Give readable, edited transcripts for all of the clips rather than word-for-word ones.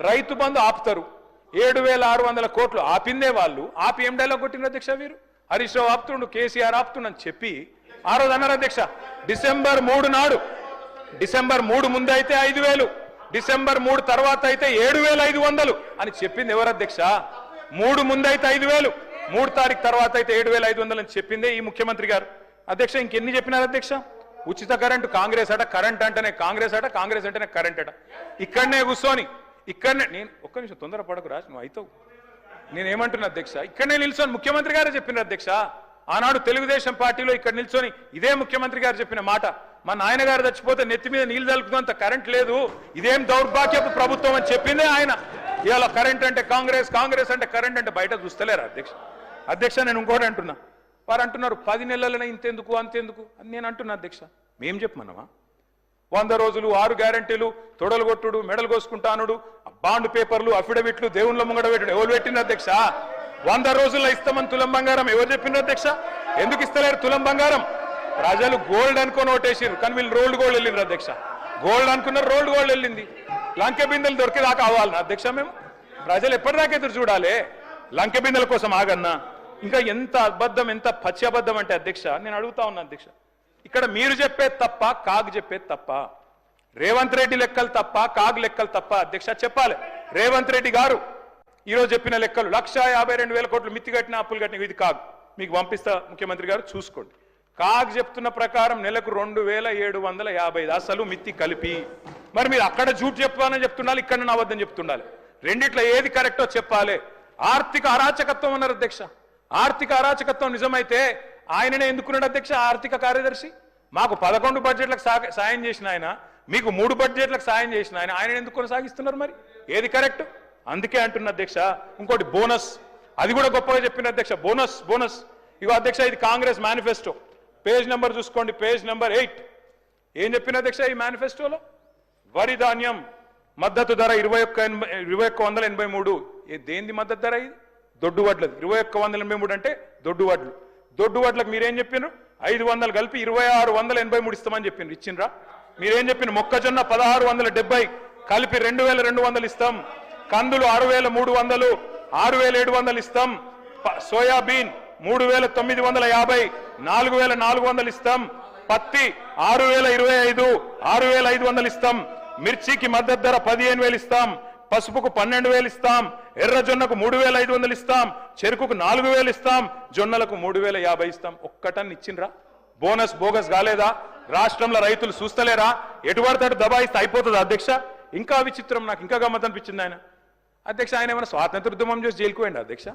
రైతు బంధు ఆపుతారు 7,600 కోట్లు ఆపిందే వాళ్ళు ఆపి ఏం డైలాగ్ కొట్టిన అధ్యక్ష వీరు హరీష్ రావు ఆపుతుండు కేసీఆర్ ఆపుతుండని చెప్పి ఆ రోజు అన్నారు అధ్యక్ష డిసెంబర్ 3 నాడు డిసెంబర్ 3 ముందు అయితే 5,000 డిసెంబర్ 3 తర్వాత అయితే 7,500 అని చెప్పింది ఎవరు అధ్యక్ష 3 ముందు అయితే 5,000 3 తారీఖు తర్వాత అయితే 7,500 అని చెప్పిందే ఈ ముఖ్యమంత్రి గారు అధ్యక్ష ఇంకెన్ని చెప్పినారు అధ్యక్ష ఉచిత కరెంటు కాంగ్రెస్ అట కరెంట్ అంటేనే కాంగ్రెస్ అట కాంగ్రెస్ అంటేనే కరెంట్ అట ఇక్కడనే కూర్చొని ఇక్కడనే నేను ఒక్క నిమిషం తొందరపడకు రాజు నువ్వు అవుతావు నేనేమంటున్నా అధ్యక్ష ఇక్కడనే నిల్చొని ముఖ్యమంత్రి గారే చెప్పిన అధ్యక్ష ఆనాడు తెలుగుదేశం పార్టీలో ఇక్కడ నిల్చొని ఇదే ముఖ్యమంత్రి గారు చెప్పిన మాట మా నాయన గారు చచ్చిపోతే నెత్తి మీద నీళ్లు తలుపుతుందంత కరెంట్ లేదు ఇదేం దౌర్భాగ్యపు ప్రభుత్వం అని చెప్పిందే ఆయన ఇవాళ కరెంట్ అంటే కాంగ్రెస్ కాంగ్రెస్ అంటే కరెంట్ అంటే బయట చూస్తలేరా అధ్యక్ష అధ్యక్ష నేను ఇంకోటి అంటున్నా వారు అంటున్నారు 10 నెలలనే ఇంతెందుకు అంతెందుకు అని నేను అంటున్నా అధ్యక్ష మేం చెప్పమన్నావా 100 రోజులు 6 గ్యారంటీలు తొడలు కొట్టుడు మెడలు కోసుకుంటానుడు బాండ్ పేపర్లు అఫిడవిట్లు దేవుళ్ళ ముంగడ పెట్టుడు ఎవరు పెట్టిన అధ్యక్ష 100 రోజుల్లో ఇస్తామని తులం బంగారం ఎవరు చెప్పిన అధ్యక్ష ఎందుకు ఇస్తలేరు తులం బంగారం ప్రజలు గోల్డ్ అనుకొని ఓటేసారు కానీ వీళ్ళు రోల్డ్ గోల్డ్ వెళ్ళిండ్రు అధ్యక్ష గోల్డ్ అనుకున్నారు రోల్డ్ గోల్డ్ వెళ్ళింది లంకె బిందెలు దొరికేదాకా అవ్వాలన్నా అధ్యక్ష మేము ప్రజలు ఎప్పటిదాకా ఎదురు చూడాలి లంకె బిందెల కోసం ఆగన్నా ఇంకా ఎంత అబద్ధం ఎంత పచ్చి అబద్ధం అంటే అధ్యక్ష నేను అడుగుతా ఉన్నా అధ్యక్ష ఇక్కడ మీరు చెప్పేది తప్ప కాగ్ చెప్పేది తప్ప రేవంత్ రెడ్డి లెక్కలు తప్ప కాగ్ లెక్కలు తప్ప అధ్యక్ష చెప్పాలి రేవంత్ రెడ్డి గారు ఈరోజు చెప్పిన లెక్కలు 1,52,000 కోట్లు మిత్తి కట్టిన అప్పులు కట్టిన ఇది కాగ్ మీకు పంపిస్తా ముఖ్యమంత్రి గారు చూసుకోండి కాగ్ చెప్తున్న ప్రకారం నెలకు 2,750 అసలు మిత్తి కలిపి మరి మీరు అక్కడ జూట్ చెప్పాలని చెప్తుండాలి ఇక్కడ నా అబద్ధం చెప్తుండాలి రెండిట్లో ఏది కరెక్టో చెప్పాలి ఆర్థిక అరాచకత్వం అన్నారు అధ్యక్ష ఆర్థిక అరాచకత్వం నిజమైతే ఆయననే ఎందుకున్నాడు అధ్యక్ష ఆర్థిక కార్యదర్శి మాకు 11 బడ్జెట్లకు సాయం చేసిన ఆయన మీకు 3 బడ్జెట్లకు సాయం చేసిన ఆయన ఎందుకు కొనసాగిస్తున్నారు మరి ఏది కరెక్ట్ అందుకే అంటున్న అధ్యక్ష ఇంకోటి బోనస్ అది కూడా గొప్పగా చెప్పిన అధ్యక్ష బోనస్ బోనస్ ఇగో అధ్యక్ష ఇది కాంగ్రెస్ మేనిఫెస్టో పేజ్ నెంబర్ చూసుకోండి పేజ్ నెంబర్ 8 ఏం చెప్పిన అధ్యక్ష ఈ మేనిఫెస్టోలో వరి ధాన్యం మద్దతు ధర 21,183 దేంది మద్దతు ధర ఇది దొడ్డు వడ్లది 21,183 అంటే దొడ్డు వడ్లు దొడ్డు వడ్లకు మీరేం చెప్పినారు 500 కలిపి 2,683 ఇస్తామని చెప్పినారు ఇచ్చిండ్రా మీరేం చెప్పిన మొక్కజొన్న 1,670 కలిపి 2,200 ఇస్తాం కందులు 6,300 6,700 ఇస్తాం సోయాబీన్ 3,950 4,400 ఇస్తాం పత్తి 6,025 6,500 ఇస్తాం మిర్చికి మద్దతు ధర 15,000 ఇస్తాం పసుపుకు 12,000 ఇస్తాం ఎర్రజొన్నకు 3,500 ఇస్తాం చెరుకుకు 4,000 ఇస్తాం జొన్నలకు 3,050 ఇస్తాం ఒక్కటన్ని ఇచ్చిండ్రా బోనస్ బోగస్ కాలేదా రాష్ట్రంలో రైతులు చూస్తలేరా ఎటువడతాడు దబాయిస్తే అయిపోతుంది అధ్యక్ష ఇంకా విచిత్రం నాకు ఇంకా గమ్మత్ అనిపించింది ఆయన అధ్యక్ష ఆయన ఏమైనా స్వాతంత్ర ఉద్యమం చేసి జైలుకు పోయింది అధ్యక్ష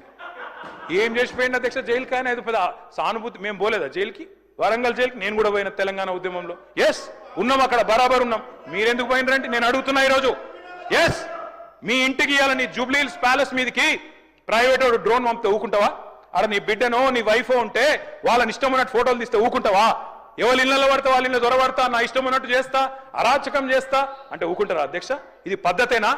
ఏం చేసిపోయింది అధ్యక్ష జైలుకి ఆయన ఏదో సానుభూతి మేము పోలేదా జైలుకి వరంగల్ జైలుకి నేను కూడా పోయిన తెలంగాణ ఉద్యమంలో ఎస్ ఉన్నాం అక్కడ బరాబర్ ఉన్నాం మీరెందుకు పోయినరంటే నేను అడుగుతున్నా ఈరోజు ఎస్ మీ ఇంటికి ఇవ్వాలి నీ జూబ్లీహిల్స్ ప్యాలెస్ మీదకి ప్రైవేట్ డ్రోన్ పంపితే ఊకుంటావా అక్కడ నీ బిడ్డనో నీ వైఫో ఉంటే వాళ్ళని ఇష్టం ఉన్నట్టు ఫోటోలు తీస్తే ఊకుంటావా ఎవరి ఇళ్లలో పడతా వాళ్ళ ఇళ్ళ దొరబడతా నా ఇష్టం ఉన్నట్టు చేస్తా అరాచకం చేస్తా అంటే ఊకుంటారా అధ్యక్ష ఇది పద్ధతేనా